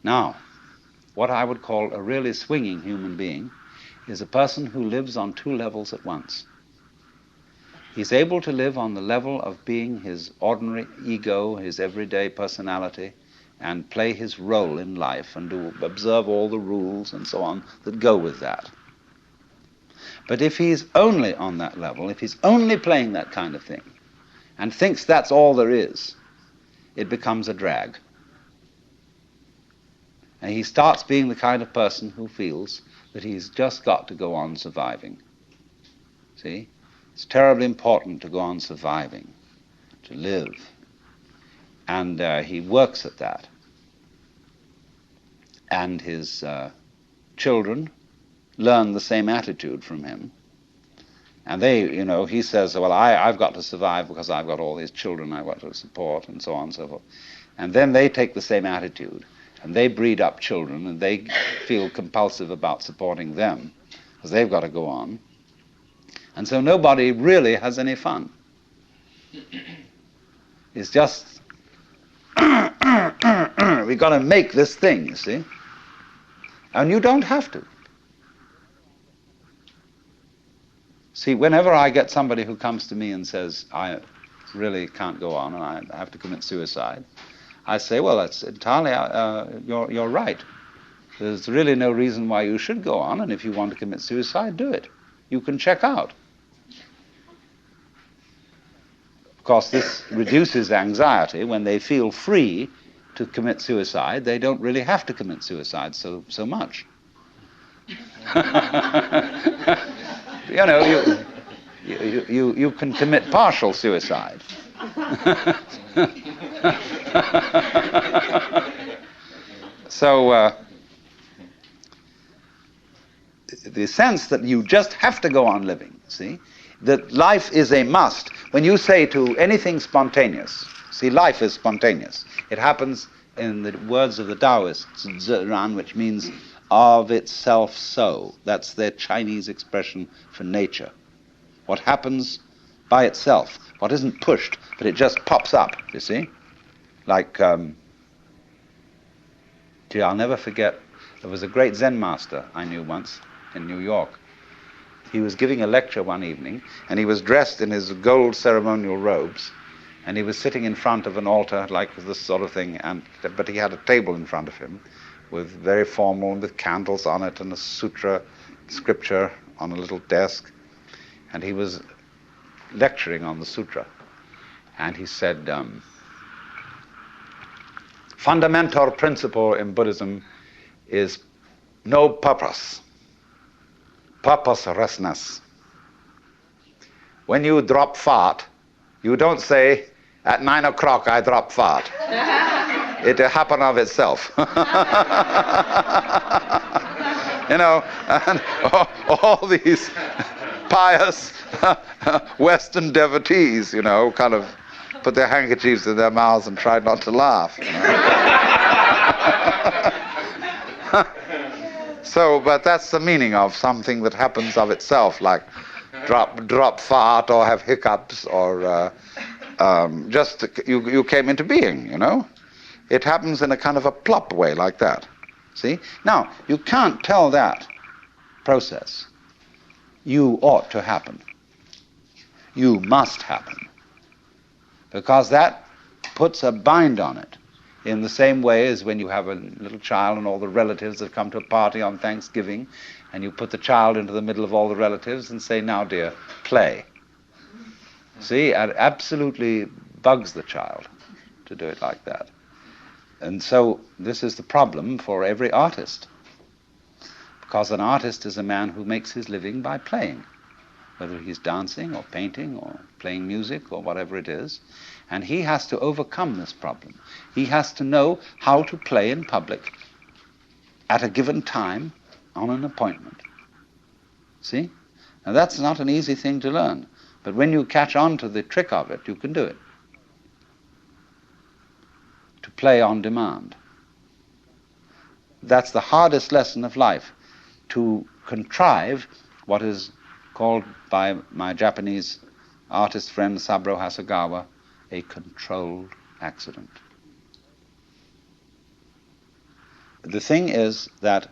Now, what I would call a really swinging human being is a person who lives on two levels at once. He's able to live on the level of being his ordinary ego, his everyday personality, and play his role in life and observe all the rules and so on that go with that. But if he's only on that level, if he's only playing that kind of thing, and thinks that's all there is, it becomes a drag. And he starts being the kind of person who feels that he's just got to go on surviving. See? It's terribly important to go on surviving, to live. And he works at that. And his children learn the same attitude from him. And they, he says, well, I've got to survive because I've got all these children I've got to support, and so on and so forth. And then they take the same attitude. And they breed up children, and they feel compulsive about supporting them, because they've got to go on. And so nobody really has any fun. It's just, we've got to make this thing, you see? And you don't have to. See, whenever I get somebody who comes to me and says, I really can't go on and I have to commit suicide, I say, well, that's entirely, you're right. There's really no reason why you should go on, and if you want to commit suicide, do it. You can check out. Of course, this reduces anxiety. When they feel free to commit suicide, they don't really have to commit suicide so much. You can commit partial suicide. So the sense that you just have to go on living, see, that life is a must. When you say to anything spontaneous, see, life is spontaneous. It happens, in the words of the Taoists, Zhen, which means of itself so. That's their Chinese expression for nature. What happens by itself, what isn't pushed, but it just pops up, you see? Like, I'll never forget, there was a great Zen master I knew once in New York. He was giving a lecture one evening, and he was dressed in his gold ceremonial robes, and he was sitting in front of an altar like this sort of thing, but he had a table in front of him with very formal, with candles on it and a sutra scripture on a little desk, and he was lecturing on the sutra. And he said, fundamental principle in Buddhism is no purpose, purposelessness. When you drop fart, you don't say, at 9 o'clock I drop fart. It happened of itself. And all these pious Western devotees, kind of put their handkerchiefs in their mouths and try not to laugh. So, but that's the meaning of something that happens of itself, like drop fart or have hiccups or just you came into being, It happens in a kind of a plop way like that. See? Now, you can't tell that process, you ought to happen. You must happen. Because that puts a bind on it. In the same way as when you have a little child and all the relatives have come to a party on Thanksgiving, and you put the child into the middle of all the relatives and say, now dear, play. See, it absolutely bugs the child to do it like that. And so this is the problem for every artist. Because an artist is a man who makes his living by playing, whether he's dancing or painting or playing music or whatever it is. And he has to overcome this problem. He has to know how to play in public at a given time on an appointment. See? Now that's not an easy thing to learn. But when you catch on to the trick of it, you can do it. To play on demand. That's the hardest lesson of life. To contrive what is called by my Japanese artist friend Saburo Hasegawa a controlled accident. the thing is that